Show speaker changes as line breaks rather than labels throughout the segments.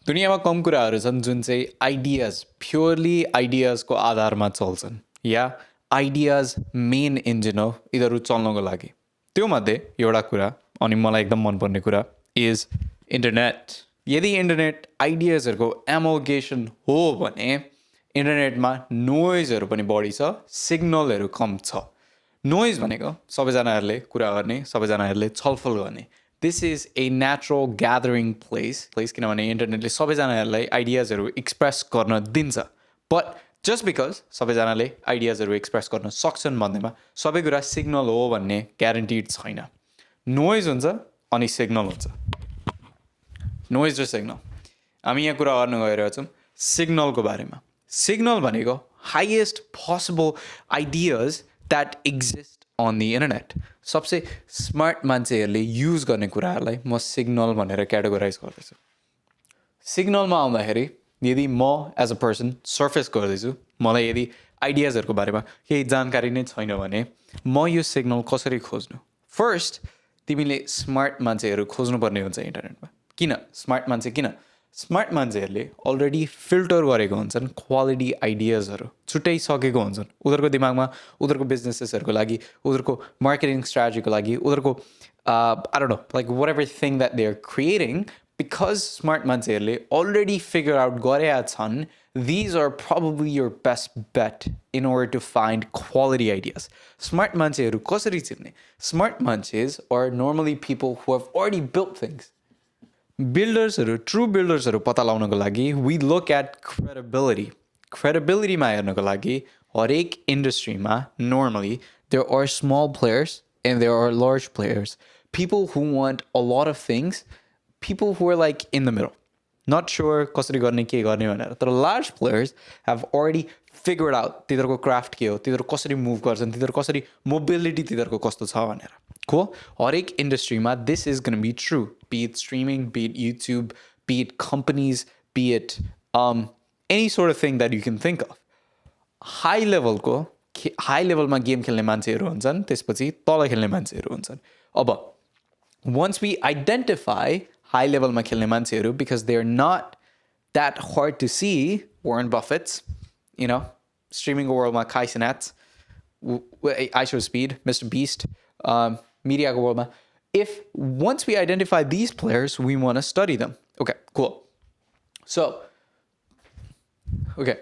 दुनियाँमा कम कुराहरू छन् जुन चाहिँ आइडियाज प्योरली आइडियाजको आधारमा चल्छन् या आइडियाज मेन इन्जिन हो यिनीहरू चल्नको लागि। त्योमध्ये एउटा कुरा अनि मलाई एकदम मनपर्ने कुरा इज इन्टरनेट। यदि इन्टरनेट आइडियाजहरूको एमोगेसन हो भने इन्टरनेटमा नोइजहरू पनि बढी छ, सिग्नलहरू कम छ। नोइज भनेको सबैजनाहरूले कुरा गर्ने, सबैजनाहरूले छलफल गर्ने। This is a natural gathering place किनभने इन्टरनेटले सबैजनाहरूलाई आइडियाजहरू एक्सप्रेस गर्न दिन्छ। बट जस्ट बिकज सबैजनाले आइडियाजहरू एक्सप्रेस गर्न सक्छन् भन्नेमा सबै कुरा सिग्नल हो भन्ने ग्यारेन्टिड छैन। नोइज हुन्छ अनि सिग्नल हुन्छ। नोइज र सिग्नल हामी यहाँ कुरा गर्न गइरहेको छौँ सिग्नलको बारेमा। सिग्नल भनेको highest possible ideas that exist on the internet. सबसे स्मार्ट मान्छेहरूले युज गर्ने कुराहरूलाई म सिग्नल भनेर क्याटेगोराइज गर्दैछु। सिग्नलमा आउँदाखेरि यदि म एज अ पर्सन सर्फेस गर्दैछु, मलाई यदि आइडियाजहरूको बारेमा केही जानकारी नै छैन भने म यो सिग्नल कसरी खोज्नु? फर्स्ट तिमीले स्मार्ट मान्छेहरू खोज्नुपर्ने हुन्छ इन्टरनेटमा। किन स्मार्ट मान्छे? किन स्मार्ट मान्छेहरूले अलरेडी फिल्टर गरेको हुन्छन् क्वालिटी आइडियाजहरू, छुट्याइसकेको हुन्छन् उनीहरूको दिमागमा, उनीहरूको बिजनेसेसहरूको लागि, उनीहरूको मार्केटिङ स्ट्राटेजीको लागि, उनीहरूको I don't know like whatever thing that they are creating. Because smart मान्छेहरूले अलरेडी फिगर आउट गरेका छन्, these are probably your best bet in order to find quality ideas. Smart मान्छेहरू कसरी चिन्ने? Smart मान्छेस are normally people who have already built things. बिल्डर्सहरू, true बिल्डर्सहरू पत्ता लगाउनको लागि वी लुक एट क्रेडिबिलिटी। क्रेडिबिलिटीमा हेर्नको लागि हरेक इन्डस्ट्रीमा normally there are small players and there are large players, people who want a lot of things, people who are like in the middle, not sure कसरी गर्ने के गर्ने भनेर। तर large players have already figured out तिनीहरूको craft के हो, तिनीहरू कसरी मुभ गर्छन्, तिनीहरू कसरी मोबिलिटी तिनीहरूको कस्तो छ भनेर। Cool? हरेक इन्डस्ट्रीमा this is gonna be true, be it streaming, be it YouTube, be it companies, be it any sort of thing that you can think of. High लेभलमा गेम खेल्ने मान्छेहरू हुन्छन्, त्यसपछि तल खेल्ने मान्छेहरू हुन्छन्। अब once we identify high levelमा खेल्ने मान्छेहरू, because they are not that hard to see, Warren Buffett's, you know, streaming worldमा Kai Cenat, IShowSpeed, Mr. Beast, media worldमा, if once we identify these players, we want to study them. Okay, cool. So, okay,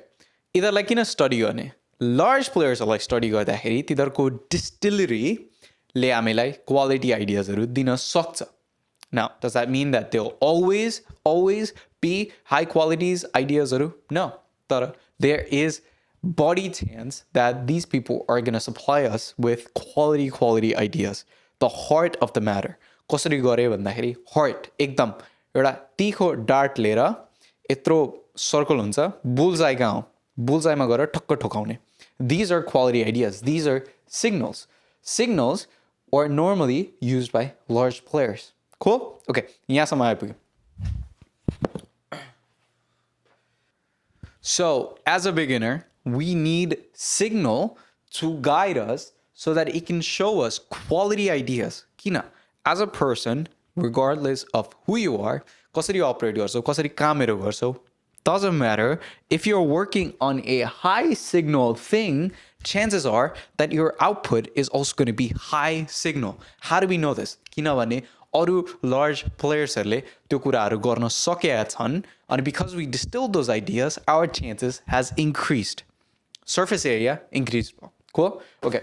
यिनीहरूलाई किन study गर्ने? Large प्लेयर्सहरूलाई study गर्दाखेरि तिनीहरूको डिस्टिलरीले हामीलाई quality आइडियाजहरू दिन सक्छ। Now, does that mean that they'll always be high qualities ideasहरू? No. तर there is body chance that these people are going to supply us with quality ideas. The heart of the matter. कसरी गरे भन्दाखेरि heart एकदम एउटा तिखो dart लिएर यत्रो circle हुन्छ, bullseye कहाँ हो, बुल्सआईमा गएर ठक्क ठोकाउने। These are quality ideas. These are signals. Signals are normally used by large players. Cool? Okay, यहाँसम्म आइपुग्यो। So, as a beginner, we need signal to guide us so that it can show us quality ideas. Kina, as a person, regardless of who you are, कसरी operate गर्छौ, कसरी कामहरू गर्छौ, doesn't matter. If you're working on a high signal thing, chances are that your output is also going to be high signal. How do we know this? किनभने अरू large players-हरुले त्यो कुराहरू गर्न सकेका छन्, and because we distilled those ideas, our chances has increased. Surface area increased. Cool? Okay.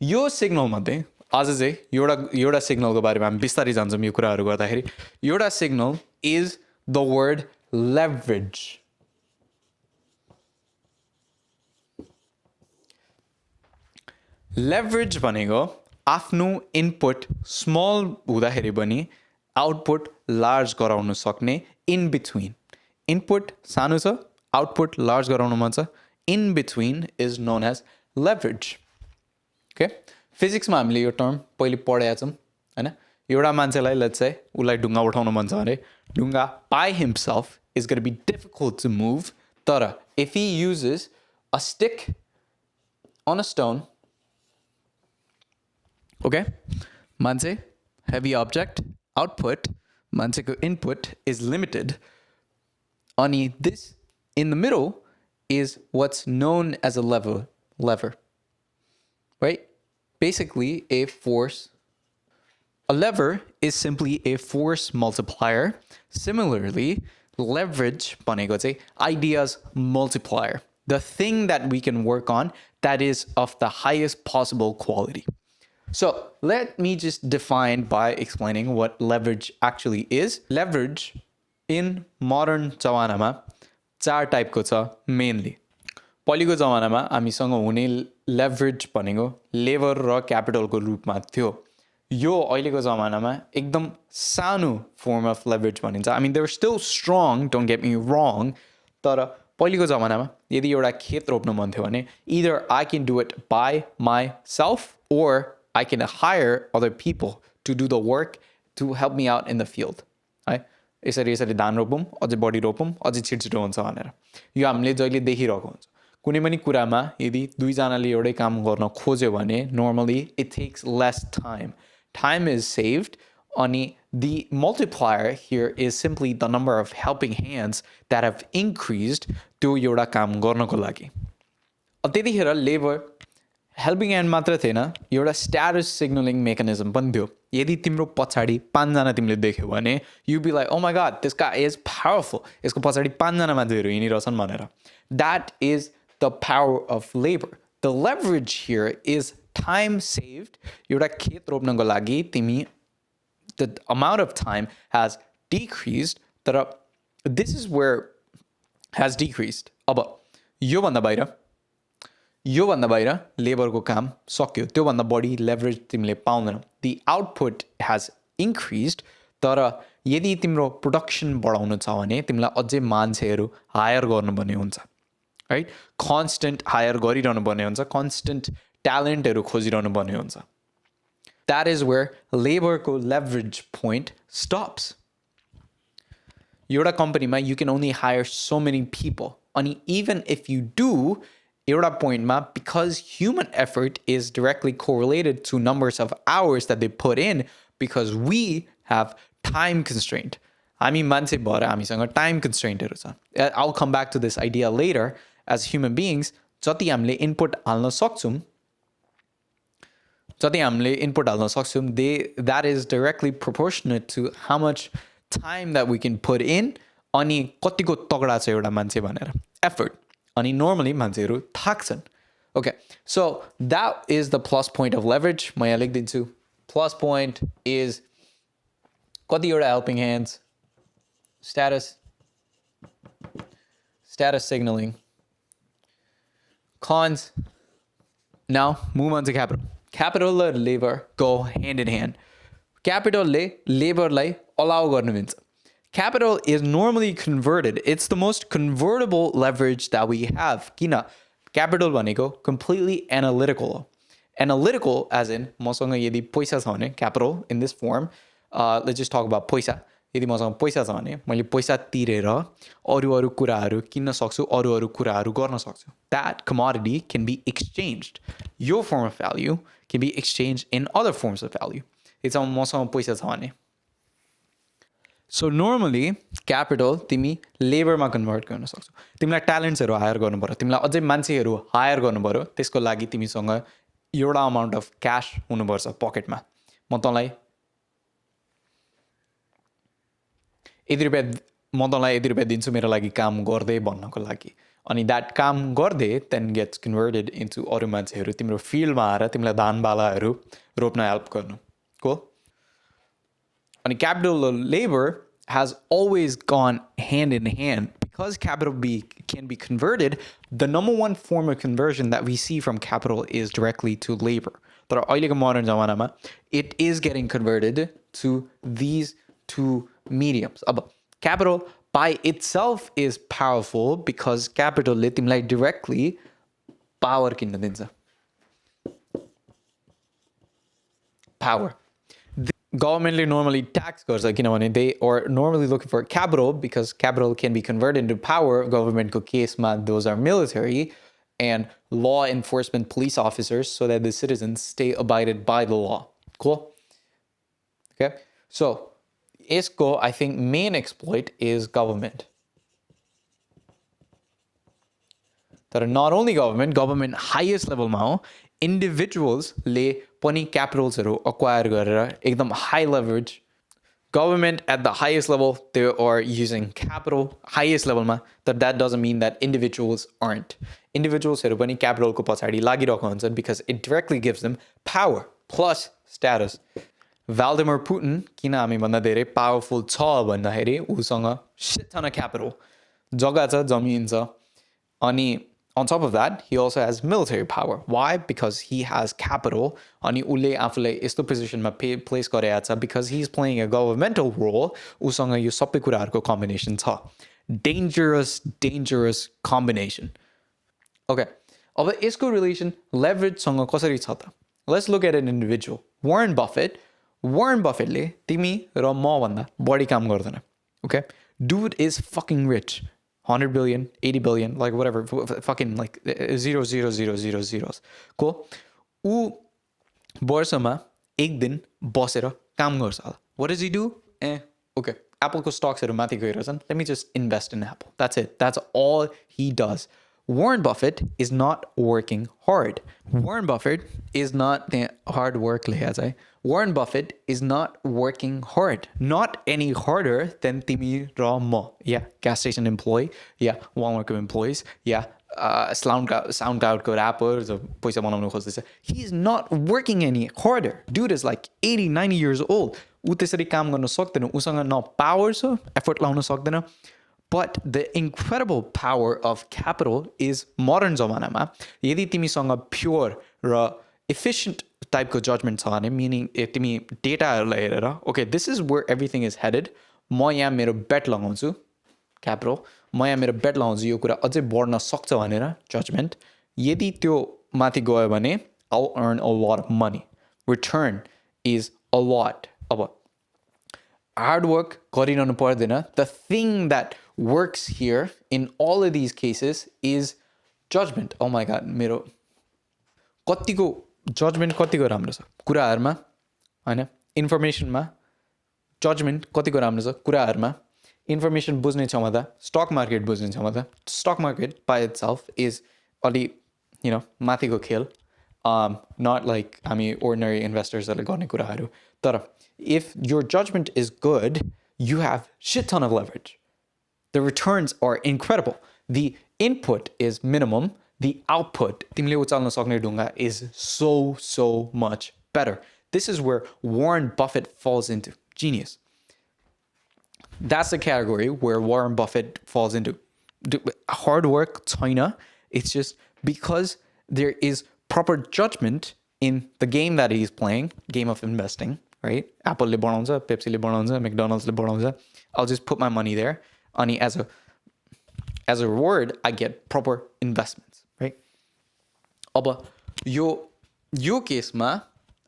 Yo signal मध्ये आज चाहिँ एउटा सिग्नलको बारेमा हामी बिस्तारै जान्छौँ यो कुराहरू गर्दाखेरि। एउटा signal is the word leverage. Leverage भनेको आफ्नो इनपुट स्मल हुँदाखेरि पनि आउटपुट लार्ज गराउन सक्ने इन बिट्विन। इनपुट सानो छ, आउटपुट लार्ज गराउन मन छ, in between is known as leverage. Okay, फिजिक्समा हामीले यो टर्म पहिले पढेका छौँ हैन। एउटा मान्छेलाई लेट्स से उसलाई ढुङ्गा उठाउन मन छ भने ढुङ्गा by himself is gonna be difficult to move, तर if he uses a stick on a stone, okay, मान्छे हेभी अब्जेक्ट, आउटपुट मान्छेको input is limited. Ani this in the middle is what's known as a lever, right? Basically, a force. A lever is simply a force multiplier. Similarly, leverage भनेको चाहिँ ideas multiplier. The thing that we can work on that is of the highest possible quality. So let me just define by explaining what leverage actually is. Leverage in modern जमानामा 4 टाइपको छ mainly. पहिलेको जमानामा हामीसँग हुने leverage भनेको labour र क्यापिटलको रूपमा थियो. यो अहिलेको जमानामा एकदम सानो फर्म अफ लेभरेज भनिन्छ. I mean, they're still strong, don't get me wrong. तर पहिलेको जमानामा यदि एउटा खेत रोप्न मन थियो भने either I can do it by myself or I can hire other people to do the work to help me out in the field. है यसरी यसरी धान रोपौँ, अझै बढी रोपौँ, अझै छिटछिटो हुन्छ भनेर. यो हामीले जहिले देखिरहेको हुन्छ. कुनै पनि कुरामा यदि दुईजनाले एउटै काम गर्न खोज्यो भने normally it takes less time. Time is saved. Ani the multiplier here is simply the number of helping hands that have increased त्यो एउटा काम गर्नको लागि. त्यतिखेर लेबर हेल्पिङ ह्यान्ड मात्र थिएन, एउटा स्ट्याटस सिग्नलिङ मेकानिजम पनि थियो. यदि तिम्रो पछाडि 5 जना तिमीले देख्यौ भने you be like, oh my god, this guy is powerful. यसको पछाडि 5 जना मान्छेहरू हिँडिरहेछन् भनेर. That is the power of labour. The leverage here is time saved. एउटा खेत रोप्नको लागि तिमी the amount of time has decreased. तर this is where has decreased. अब योभन्दा बाहिर लेबरको काम सक्यो. त्योभन्दा बढी लेभरेज तिमीले पाउँदैनौ. The output has increased. तर यदि तिम्रो प्रोडक्सन बढाउनु छ भने तिमीलाई अझै मान्छेहरू हायर गर्नुपर्ने हुन्छ. राइट? कन्स्टेन्ट हायर गरिरहनु पर्ने हुन्छ. कन्स्टेन्ट ट्यालेन्टहरू खोजिरहनु पर्ने हुन्छ. That is where laborको leverage point stops. एउटा कम्पनीमा you can only hire so many people. अनि even if you do, एउटा पोइन्टमा because human effort is directly correlated to numbers of hours that they put in because we have time constraint. हामी मान्छे भएर हामीसँग time constraintहरू छ. I'll come back to this idea later. As human beings, जति हामीले input हाल्न सक्छौँ, that is directly proportionate to how much time that we can put in. अनि कतिको तगडा छ एउटा मान्छे भनेर effort. अनि normally मान्छेहरू थाक्छन्. Okay, so that is the plus point of leverage. म यहाँ लेखिदिन्छु. Plus point is कतिवटा helping hands, status signaling. Cons. Now move on to capital. Capital and labor go hand in hand. Capital ले labor लाई allow गर्न मिल्छ. Capital is normally converted. It's the most convertible leverage that we have. किन? Capital भनेको completely analytical. Analytical as in मसँग यदि पैसा छ भने capital in this form. Let's just talk about पैसा. यदि मसँग पैसा छ भने मैले पैसा तिरेर अरू कुराहरू किन्न सक्छु, अरू कुराहरू गर्न सक्छु. That commodity can be exchanged. Your form of value can be exchanged in other forms of value. It's मसँग पैसा छ भने. So normally capital तिमी लेबरमा कन्भर्ट गर्न सक्छौ. तिमीलाई ट्यालेन्ट्सहरू हायर गर्नु पर्यो, तिमीलाई अझै मान्छेहरू हायर गर्नु पर्यो. त्यसको लागि तिमीसँग एउटा अमाउन्ट अफ क्याश हुनुपर्छ पकेटमा. म तँलाई यति रुपियाँ दिन्छु मेरो लागि काम गर्दै भन्नको लागि. अनि द्याट काम गर्दै देन गेट्स कन्भर्टेड इन्टु अरू मान्छेहरू तिम्रो फिल्डमा आएर तिमीलाई धान बालाहरू रोप्न हेल्प गर्नु. Cool? अनि capital labor has always gone hand in hand. Because capital can be converted, the number one form of conversion that we see from capital is directly to labor. तर अहिलेको मोडर्न जमानामा it is getting converted to these two mediums. अब capital by itself is powerful because capital ले तिमीलाई directly power किन्न दिन्छ. Power. Government normally tax गर्छ किनभने they are normally looking for capital because capital can be converted into power. Government को केसमा those are military and law enforcement police officers so that the citizens stay abided by the law. Cool? Okay? So यसको I think main exploit is government. तर not only government highest level मा हो, individuals ले पनि capitals acquire गरेर एकदम high leverage. Government at the highest level, they are using capital, highest level ma, that doesn't mean that individuals aren't. Individuals पनि capital को पछाडि लागिरहेको हुन्छन् because it directly gives them power plus status. Vladimir Putin किन हामी भन्दा धेरै powerful छ भन्दाखेरि उसँग shit ton of capital, जग्गा छ, जमिन छ, अनि on top of that, he also has military power. Why? Because he has capital. Ani ule afule esto position ma place गरेको छ because he's playing a governmental role. उसँग यो सबै कुराहरुको combination छ. Dangerous combination. Okay. अब यसको relation leverage सँग कसरी छ त? Let's look at an individual. Warren Buffett ले तिमी र म भन्दा बढी काम गर्दैन. Okay? Dude is fucking rich. 100 billion, 80 billion, like whatever, fucking like 0 zeros. Cool. ऊ वर्षमा एक दिन बसेर काम गर्छ. What does he do? Okay. Appleको स्टक्सहरु माथि गइरहेछन्. Let me just invest in Apple. That's it. That's all he does. Warren Buffett is not working hard. Warren Buffett is not hard work. Warren Buffett is not working hard. Not any harder than Timi ra ma. Yeah, gas station employee. Yeah, Walmart employees. Yeah, SoundCloud ko rappers. He is not working any harder. Dude is like 80, 90 years old. ऊ त्यसरी काम गर्न सक्दैन. उसँग न power छ, effort लाउन सक्दैन. But the incredible power of capital is modern जमानामा यदि तिमीसँग pure र efficient type को judgment छ भने, meaning if तिमी data हेरेर, okay, this is where everything is headed. म यहाँ मेरो bet लगाउँछु capital. म यहाँ मेरो bet लगाउँछु यो कुरा अझै बढ्न सक्छ भनेर judgment. यदि त्यो माथि गयो भने I'll earn a lot of money. Return is a lot. अब hard work गरिरहनु पर्दैन. The thing that works here in all of these cases is judgment. Oh my god, मेरो कतिको judgment कतिको राम्रो छ कुराहरुमा, हैन? इन्फर्मेसनमा judgment कतिको राम्रो छ कुराहरुमा. इन्फर्मेसन बुझ्ने क्षमता, stock market बुझ्ने क्षमता. Stock market by itself is अलि, you know, माथिको खेल. Not like हामी ordinary investors हरुले गर्ने कुराहरु. तर if your judgment is good, you have shit ton of leverage. The returns are incredible. The input is minimum. The output, तिमीले उचाल्न सक्ने ढुङ्गा, is so much better. This is where Warren Buffett falls into. Genius. That's the category where Warren Buffett falls into. Hard work, China. It's just because there is proper judgment in the game that he's playing, game of investing, right? Apple le banauncha, Pepsi le banauncha, McDonald's le banauncha. I'll just put my money there. Ani as a reward, I get proper investments, right? अब यो केसमा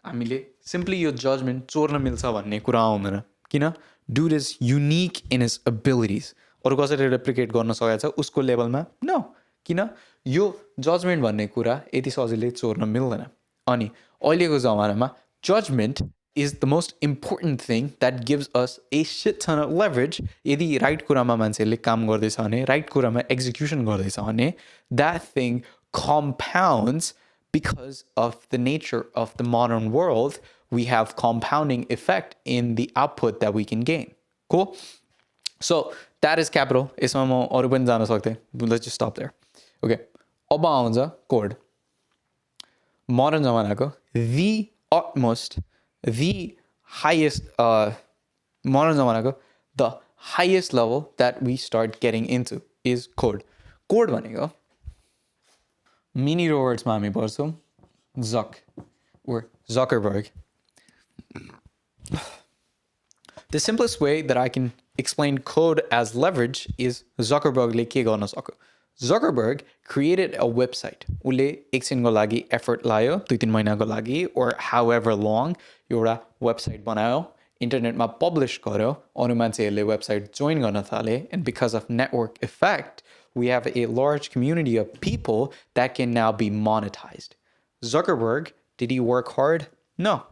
हामीले simply यो judgment चोर्न मिल्छ भन्ने कुरा आउँदैन. किन? Dude is unique in his abilities. अरु कसैले replicate गर्न सकेको छ उसको लेभलमा? No. किन? यो judgment भन्ने कुरा यति सजिलै चोर्न मिल्दैन. अनि अहिलेको जमानामा judgment is the most important thing that gives us a shit ton of leverage. यदि right कुरामा मान्छेले काम गर्दैछ भने, right कुरामा execution गर्दैछ भने, that thing compounds because of the nature of the modern world. We have compounding effect in the output that we can gain. Cool? So that is capital. यसमा म अरु पनि जान सक्थे. Let's just stop there. Okay. अब आउँछ code. Modern जमानाको the highest modern zamanako, the highest level that we start getting into is code. Code भनेको mini words मा हामी पढ्छौं or Zuckerberg. The simplest way that I can explain code as leverage is Zuckerberg ले के गर्न सक्यो. Zuckerberg created a website. उले एकछिनको लागि effort लायो, 2-3 महिनाको लागि or however long एउटा website बनायो, इन्टरनेटमा publish गर्यो, अरु मान्छेहरुले website join गर्न थाले, and because of network effect, we have a large community of people that can now be monetized. Zuckerberg, did he work hard? No.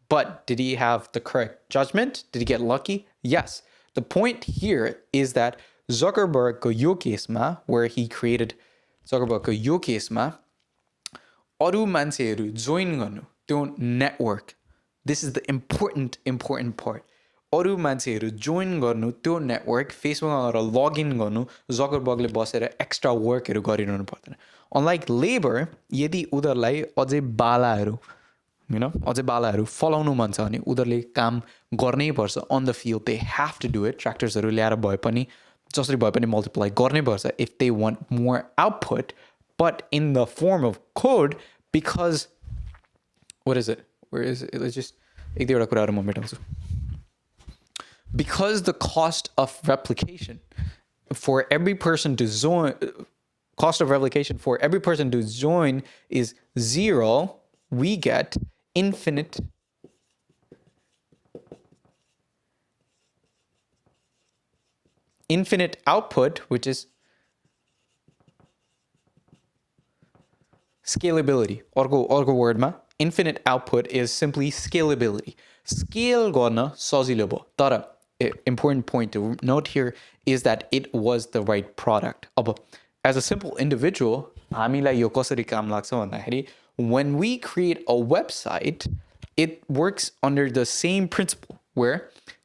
But did he have the correct judgment? Did he get lucky? Yes. The point here is that Zuckerbergको यो केसमा where he created Zuckerbergको यो केसमा अरू मान्छेहरू join गर्नु त्यो network this is the important part अरू मान्छेहरू join गर्नु त्यो नेटवर्क फेसबुकमा गएर लगइन गर्नु जकरबर्गले बसेर एक्स्ट्रा वर्कहरू गरिरहनु पर्दैन अनलाइक लेबर यदि उनीहरूलाई अझै बालाहरू अझै बालाहरू फलाउनु मन छ भने उनीहरूले काम गर्नै पर्छ on the field they have to do it ट्र्याक्टर्सहरू ल्याएर भए पनि जसरी भए पनि मल्टिप्लाई गर्नै पर्छ if they want more output but in the form of code because what is it? Where is it? Let's just एक दुईवटा कुराहरू म मेटाउँछु because the cost of replication for every person to join is 0 we get infinite output which is scalability अर्को वर्डमा infinite output is simply scalability scale गर्न सजिलो भयो तर important point to note here is that it was the right product अब as a simple individual हामीलाई यो कसरी काम लाग्छ भन्दाखेरि when we create a website it works under the same principle where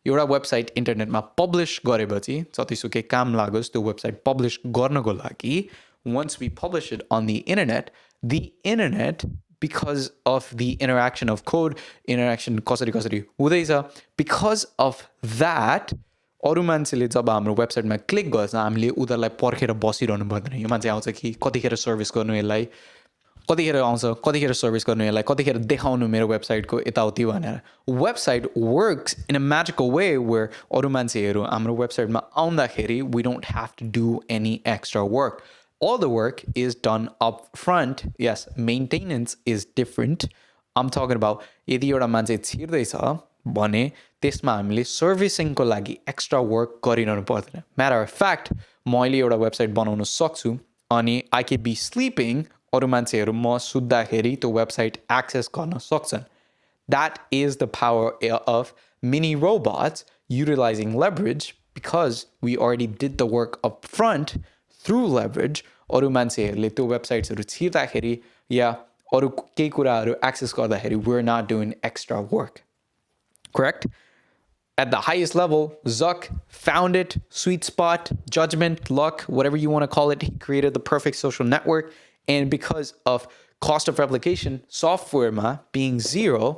एउटा वेबसाइट इन्टरनेटमा पब्लिश गरेपछि जतिसुकै काम लागोस् त्यो वेबसाइट पब्लिश गर्नको लागि once we publish it on the internet because of the interaction of code interaction कसरी हुँदैछ because of that अरू मान्छेले जब हाम्रो वेबसाइटमा क्लिक गर्छ हामीले उनीहरूलाई पर्खेर बसिरहनु पर्दैन यो मान्छे आउँछ कि कतिखेर सर्भिस गर्नु यसलाई कतिखेर आउँछ कतिखेर सर्भिस गर्नु यसलाई कतिखेर देखाउनु मेरो वेबसाइटको यताउति भनेर website works in a magical way where अरू मान्छेहरू हाम्रो वेबसाइटमा आउँदाखेरि we don't have to do any extra work all the work is done up front yes maintenance is different I'm talking about यदि एउटा मान्छे छिर्दैछ भने त्यसमा हामीले सर्भिसिङको लागि एक्स्ट्रा वर्क गरिरहनु पर्दैन म्याटर अफ फ्याक्ट म अहिले एउटा वेबसाइट बनाउन सक्छु अनि आई क्यान बी स्लिपिङ अरू मान्छेहरू म सुत्दाखेरि त्यो वेबसाइट एक्सेस गर्न सक्छन् that is the power of mini robots utilising leverage because we already did the work up front through leverage अरू मान्छेहरूले त्यो वेबसाइट्सहरू छिर्दाखेरि या अरू केही कुराहरू एक्सेस गर्दाखेरि we are not doing extra work correct at the highest level Zuck found it sweet spot judgment luck whatever you want to call it he created the perfect social network and because of cost of replication software ma being 0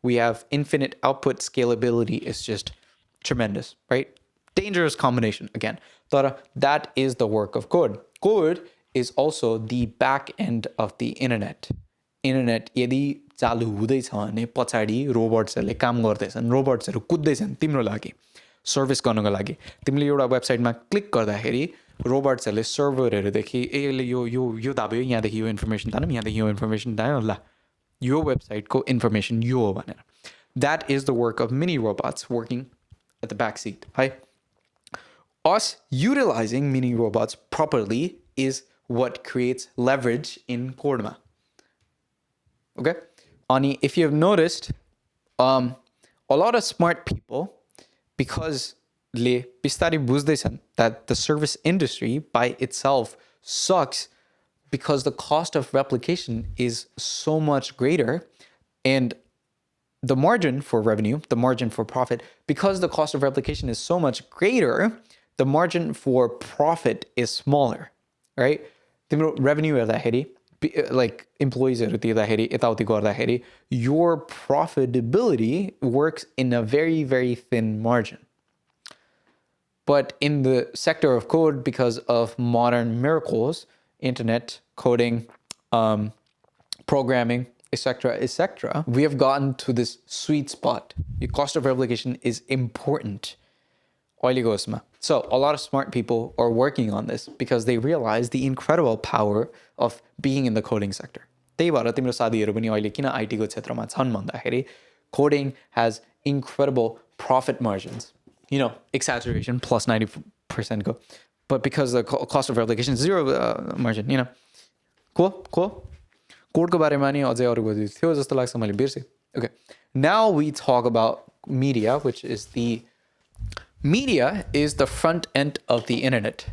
we have infinite output scalability is just tremendous right dangerous combination again but that is the work of code is also the back end of the internet यदि चालु हुँदैछ भने पछाडि रोबोट्सहरूले काम गर्दैछन् रोबोट्सहरू कुद्दैछन् तिम्रो लागि service गर्नको लागि तिमीले एउटा वेबसाइटमा क्लिक गर्दाखेरि रोबोट्सहरूले सर्भरहरूदेखि यसले यो दाब्यो यहाँदेखि यो इन्फर्मेसन तानौँ यहाँदेखि यो इन्फर्मेसन तान्यो ल यो वेबसाइटको इन्फर्मेसन यो हो भनेर that is the work of mini robots working at the back seat है us utilizing mini robots properly is what creates leverage in Codema. Okay? Ani, if you have noticed, a lot of smart people, because le pistari buzdaisan that the service industry by itself sucks because the cost of replication is so much greater and the margin for revenue, the margin for profit, because the cost of replication is so much greater, the margin for profit is smaller, right? तिम्रो revenue हेर्दाखेरि like employees हेर्दाखेरि यताउति गर्दाखेरि your profitability works in a very very thin margin. But in the sector of code, because of modern miracles, internet, coding, programming, etc., we have gotten to this sweet spot. The cost of replication is important. So a lot of smart people are working on this because they realize the incredible power of being in the coding sector. त्यही भएर तिम्रो साथीहरू पनि अहिले किन IT को क्षेत्रमा छन् भन्दाखेरि coding has incredible profit margins. You know, exaggeration plus 90% go. But because the cost of replication is 0 margin, you know. Cool. Code को बारेमा नि अझै अरु बुझ्नु थियो जस्तो लाग्छ मैले बिर्से. Okay, now we talk about media, which is the front end of the internet.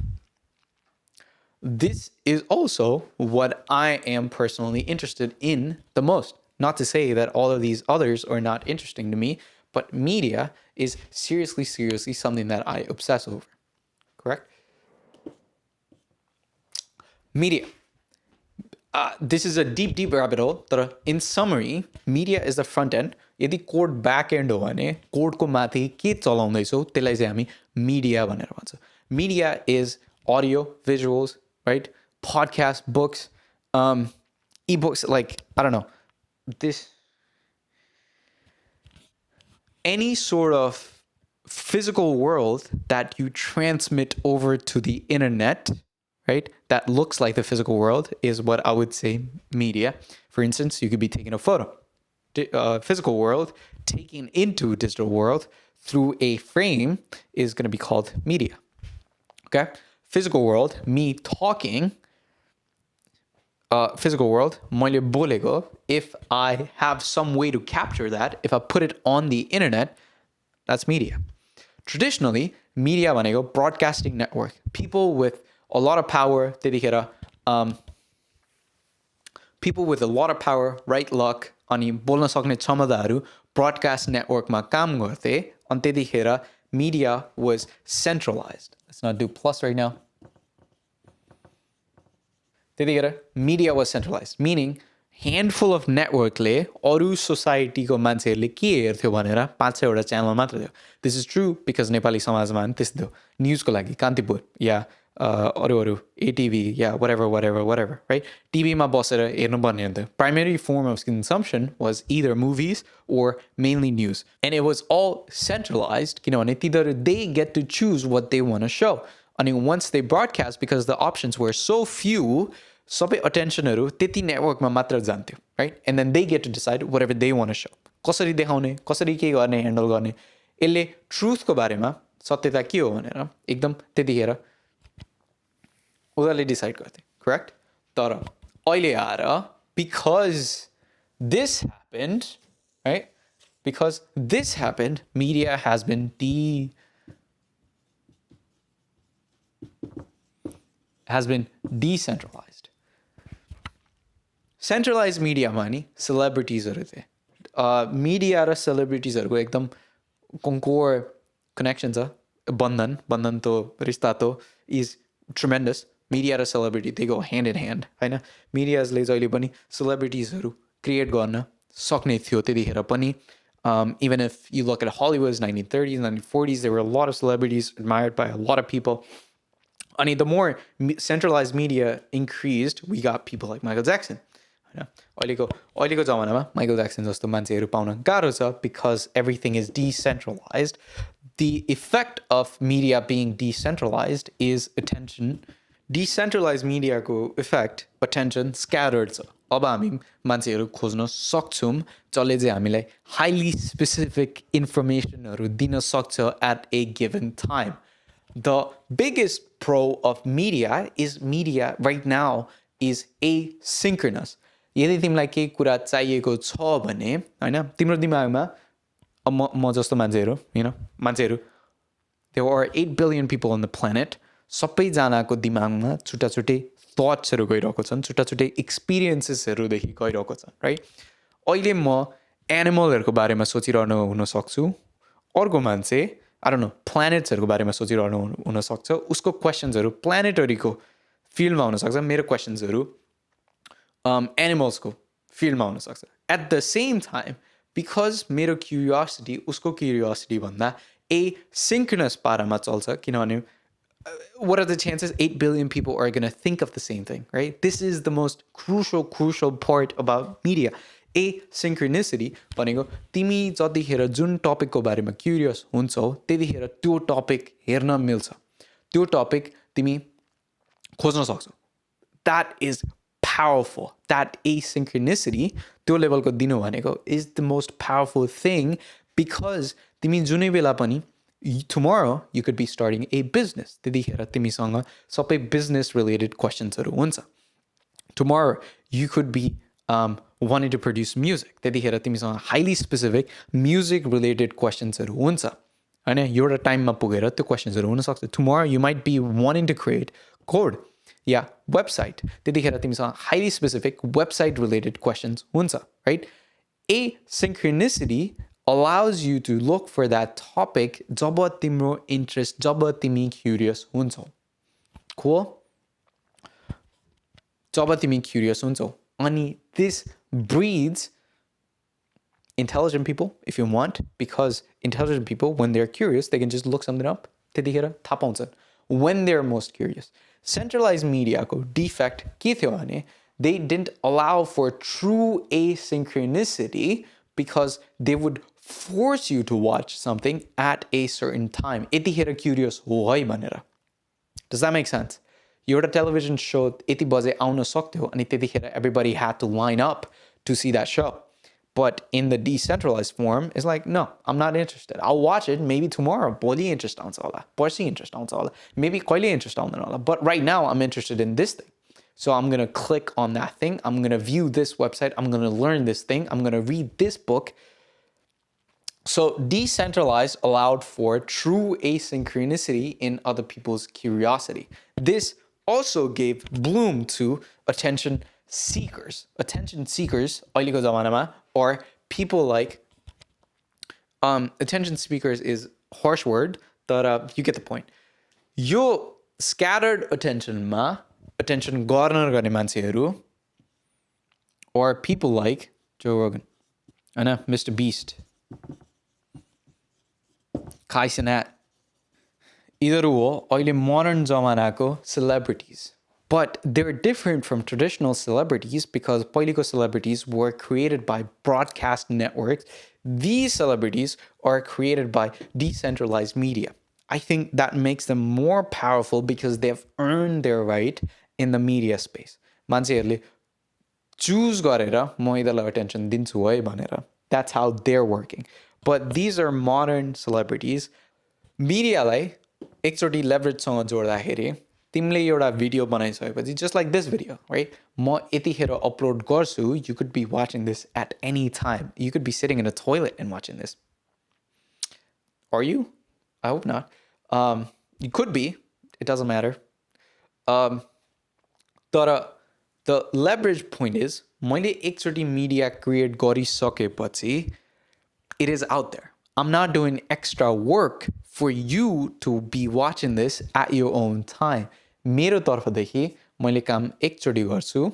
This is also what I am personally interested in the most. Not to say that all of these others are not interesting to me, but media is seriously something that I obsess over. Correct? Media. This is a deep rabbit hole. But in summary, media is the front end. यदि code back and हो भने कोडको माथि के चलाउँदैछौँ त्यसलाई चाहिँ हामी media भनेर भन्छौँ. Media is audio, visuals, right? Podcasts, books, ebooks, like, I don't know, this, any sort of physical world that you transmit over to the internet, right? That looks like the physical world is what I would say media. For instance, you could be taking a photo. Physical world taken into digital world through a frame is going to be called media. Okay? Physical world, me talking, physical world, मैले बोलेको, if I have some way to capture that, if I put it on the internet, that's media. Traditionally, media भनेको broadcasting network. People with a lot of power, त्यतिखेर people with a lot of power, right luck, अनि बोल्न सक्ने क्षमताहरू broadcast networkमा काम गर्थे, अनि त्यतिखेर media was centralized. Let's not do plus right now. त्यतिखेर media was centralized, meaning handful of networkले अरू सोसाइटीको मान्छेहरूले के हेर्थ्यो भनेर 5-6 वटा च्यानल मात्र थियो. This is true because Nepali समाजमा त्यस्तो थियो. न्युजको लागि कान्तिपुर या अरू L.T.D या whatever, right? टिभीमा बसेर हेर्नुपर्ने हुन्थ्यो. Primary form of consumption was either movies or mainly news. And it was all centralized, किनभने तिनीहरू they get to choose what they want to show. And once they broadcast, because the options were so few, सबै attentionहरू त्यति networkमा मात्र जान्थ्यो, right? And then they get to decide whatever they want to show. कसरी देखाउने, कसरी के गर्ने, handle गर्ने. यसले ट्रुथको बारेमा सत्यता के हो भनेर एकदम त्यतिखेर उनीहरूले डिसाइड गर्थे, करेक्ट? तर अहिले आएर because this happened, right? Because this happened, media has been decentralized. Centralized media मानि celebritiesहरू थिए. Media र celebritiesहरूको एकदम concord connection छ. बन्धन तो रिश्ता तो is tremendous. Media raw celebrity, they go hand in hand, हैन? Mediaले जहिले पनि celebritiesहरू create गर्न सक्ने थियो त्यतिखेर पनि. Even if you look at Hollywood's 1930s, 1940s, there were a lot of celebrities admired by a lot of people. I mean, the more centralized media increased, we got people like Michael Jackson. अहिलेको जमानामा Michael Jackson जस्तो मान्छेहरू pound गाह्रो छ because everything is decentralized. The effect of media being decentralized is attention. Decentralized media को effect, attention, scattered छ. अब हामी मान्छेहरू खोज्न सक्छौँ जसले चाहिँ हामीलाई highly specific informationहरू दिन सक्छ at a given time. The biggest pro of media right now is asynchronous. यदि तिमीलाई केही कुरा चाहिएको छ भने हैन तिम्रो दिमागमा म जस्तो मान्छेहरू there are 8 billion people on the planet. सबैजनाको दिमागमा छुट्टा-छुट्टै थट्सहरू गइरहेको छन्, छुट्टा-छुट्टै एक्सपिरियन्सेसहरूदेखि गइरहेको छन्, राइट? अहिले म एनिमलहरूको बारेमा सोचिरहनु हुन सक्छु, अर्को मान्छे I don't know, प्लानेट्सहरूको बारेमा सोचिरहनु हुन सक्छ, उसको क्वेसन्सहरू प्लानेटरीको फिल्डमा हुन सक्छ, मेरो क्वेसन्सहरू एनिमल्सको फिल्डमा हुन सक्छ. At the same time, because मेरो क्युरियोसिटी उसको क्युरियोसिटी भन्दा asynchronous पारामा चल्छ, किनभने what are the chances 8 billion people are going to think of the same thing, right? This is the most crucial part about media. Asynchronicity भनेको तिमी जतिखेर जुन टपिकको बारेमा curious हुन्छौ त्यतिखेर त्यो टपिक हेर्न मिल्छ, त्यो टपिक तिमी खोज्न सक्छौ. That is powerful. That asynchronicity, त्यो लेभलको दिनु भनेको is the most powerful thing because तिमी जुनै बेला पनि tomorrow you could be starting a business. त्यतिखेर तिमीसँग सबै business related questionsहरू हुन्छ. Tomorrow you could be wanting to produce music. त्यतिखेर तिमीसँग highly specific music related questions-हरु हुन्छ हैन एउटा टाइममा पुगेर त्यो क्वेशन्सहरु हुन सक्छ tomorrow you might be wanting to create code या website त्यतिखेर तिमीसँग highly specific website related questions हुन्छ right asynchronicity allows you to look for that topic जब तिम्रो interest जब तिमी curious हुन्छौ cool जब तिमी curious हुन्छौ अनि this breeds intelligent people if you want because intelligent people when they're curious they can just look something up त्यतिखेर थाहा पाउँछन् when they're most curious centralized media को defect के थियो भने they didn't allow for true asynchronicity because they would force you to watch something at a certain time यतिखेर curious हो है भनेर does that make sense एउटा television show यति बजे आउन सक्थ्यो अनि त्यतिखेर everybody had to line up to see that show but in the decentralized form, it's like, no, I'm not interested. I'll watch it maybe tomorrow. Body interest on all that. Porsi interest on all that. Maybe quite interest on all that. But right now, I'm interested in this thing. So I'm going to click on that thing. I'm going to view this website. I'm going to learn this thing. I'm going to read this book. So decentralized allowed for true asynchronicity in other people's curiosity. This also gave bloom to attention seekers. Attention seekers, अहिलेको जमानामा, or people like attention seekers is harsh word, but you get the point. Yo scattered attention attention गर्न गर्ने मान्छेहरु or people like Joe Rogan, Anna, Mr. Beast, Kai Cenat, either हो अहिले modern जमानाको celebrities. But they're different from traditional celebrities because पहिलेको celebrities were created by broadcast networks. These celebrities are created by decentralized media. I think that makes them more powerful because they've earned their right in the media space. मान्छेहरुले choose गरेर म यिनीहरुलाई attention दिन्छु है भनेर. That's how they're working. But these are modern celebrities. Mediaलाई एकचोटी leverage-सँग जोड्दाखेरि तिमीले एउटा video बनाइसकेपछि just like this video, right? म यतिखेर upload गर्छु, you could be watching this at any time. You could be sitting in a toilet and watching this. Are you? I hope not. You could be. It doesn't matter. तर the leverage point is मैले एकचोटी media create गरिसकेपछि it is out there. I'm not doing extra work for you to be watching this at your own time. मेरो तर्फदेखि मैले काम एकचोटी गर्छु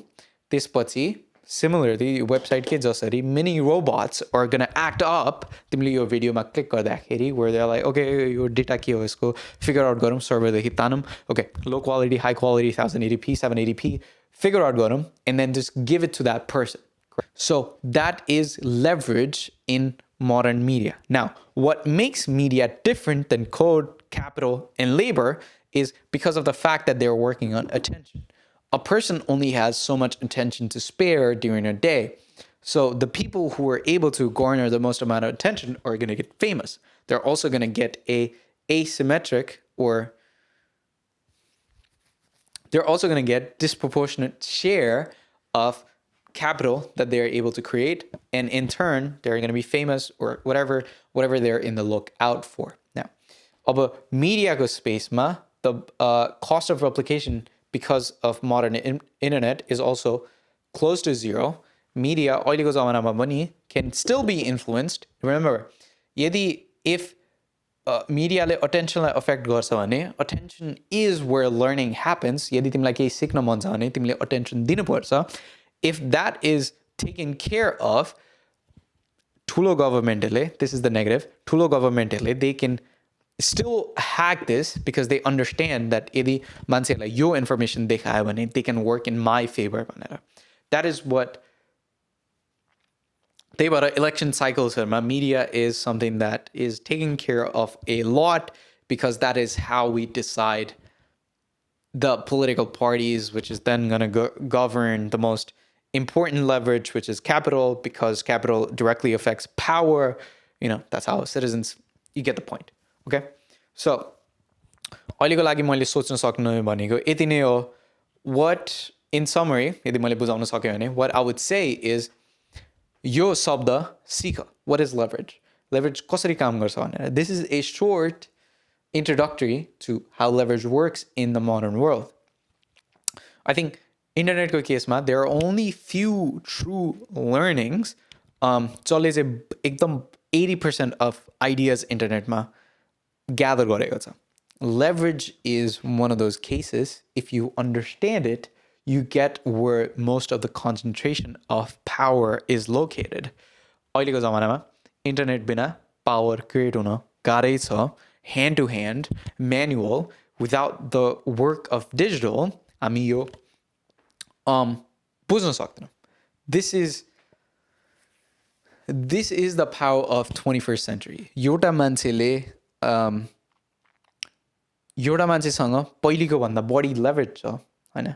त्यसपछि similarly website के जसरी many robots are going to act up तिमीले यो भिडियोमा क्लिक गर्दाखेरि where they're like okay yo data के हो यसको figure out गरौँ सर्भरदेखि तानौँ okay low quality high quality 1080p 780p figure out गरौँ and then just give it to that person. So that is leverage in modern media. Now, what makes media different than code, capital, and labor is because of the fact that they're working on attention. A person only has so much attention to spare during a day. So the people who are able to garner the most amount of attention are going to get famous. They're also going to get a asymmetric or they're also going to get disproportionate share of capital that they're able to create, and in turn they're going to be famous or whatever they're in the lookout for. Now, अब media space ma the cost of replication because of modern internet is also close to zero. Media अहिलेको जमानामा पनि can still be influenced. Remember, if media attention affect गर्छ भने attention is where learning happens. यदि तिमीलाई केही सिक्न मन छ भने तिमीले attention दिनुपर्छ. If that is taken care of, ठुलो governmentले, this is the negative, ठुलो governmentले, they can still hack this because they understand that यदि मान्छेलाई यो information देखायो भने they can work in my favor भनेर. That is what त्यही भएर election cyclesहरुमा media is something that is taking care of a lot because that is how we decide the political parties, which is then going to govern the most important leverage, which is capital, because capital directly affects power. You know, that's how citizens, you get the point. Okay? So, अहिलेको लागि मैले सोच्न सक्नु भनेको यति नै हो. What, in summary, यदि मैले बुझाउन सक्यो भने, what I would say is यो शब्द सिक. What is leverage? Leverage कसरी काम गर्छ भनेर. This is a short introductory to how leverage works in the modern world. I think इन्टरनेटको केसमा there are only few true learnings जसले चाहिँ एकदम 80% of ideas इन्टरनेटमा gather गरेको छ. Leverage is one of those cases. If you understand it, you get where most of the concentration of power is located. अहिलेको जमानामा इन्टरनेट बिना power create हुन गाह्रै छ. Hand to hand, manual, without the work of digital, हामी यो बुझ्न सक्दैनौँ. This is the power of 21st century. एउटा मान्छेसँग पहिलेको भन्दा बढी leverage छ हैन.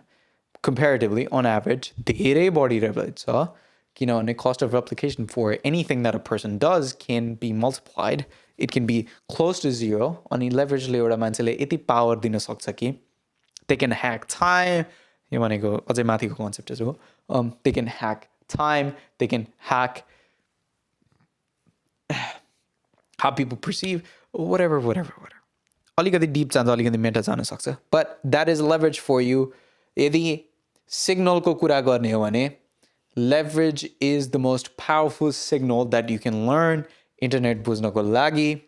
Comparatively, on average, धेरै बढी leverage छ. किनभने cost of replication for anything that a person does can be multiplied. It can be close to zero. अनि leverage ले एउटा मान्छेले यति power दिन सक्छ कि they can hack time. यो भनेको अझै माथिको concept हो. They can hack time. They can hack how people perceive whatever. अलिकति deep जान्छ, अलिकति meta जान सक्छ. But that is leverage for you. यदि signal को कुरा गर्ने हो भने leverage is the most powerful signal that you can learn internet बुझ्नको लागि.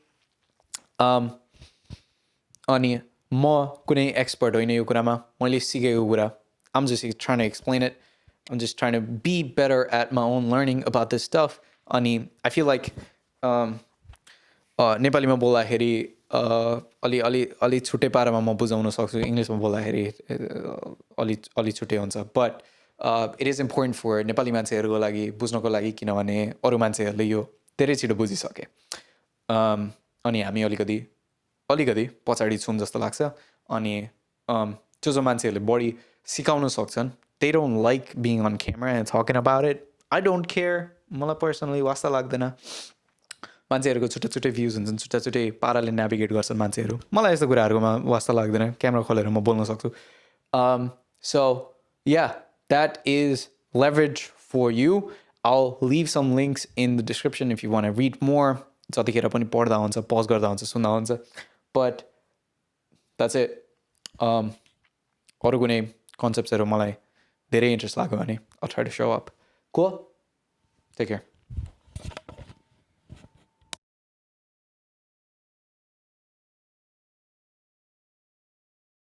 अनि म कुनै expert होइन यो कुरामा. मैले सिकेको कुरा. I'm just trying to explain it. I'm just trying to be better at my own learning about this stuff. अनि I feel like नेपालीमा बोल्दाखेरि अलि छुट्टै पारामा म बुझाउन सक्छु. इङ्ग्लिसमा बोल्दाखेरि अलि छुट्टै हुन्छ. But it is important for Nepali मान्छेहरूको लागि बुझ्नको लागि किनभने अरू मान्छेहरूले यो धेरै छिटो बुझिसके. अनि हामी अलिकति पछाडि छौँ जस्तो लाग्छ. अनि जो मान्छेहरूले बढी सिकाउन सक्छन्, they don't like being on camera and talking about it. I don't care. मलाई पर्सनली वास्ता लाग्दैन. मान्छेहरूको छुट्टै भ्युज हुन्छन्, छुट्टै पाराले नेभिगेट गर्छन् मान्छेहरू. मलाई यस्तो कुराहरूमा वास्ता लाग्दैन. क्यामेरा खोलेर म बोल्न सक्छु. So yeah, that is leverage for you. I'll leave some links in the description if you want to read more. जतिखेर पनि पढ्दा हुन्छ, पज गर्दा हुन्छ, सुन्दा हुन्छ. But that's it. अरू कुनै कन्सेप्ट्सहरू मलाई धेरै इन्ट्रेस्ट लाग्यो भने I'll try to show up. Cool? Take care.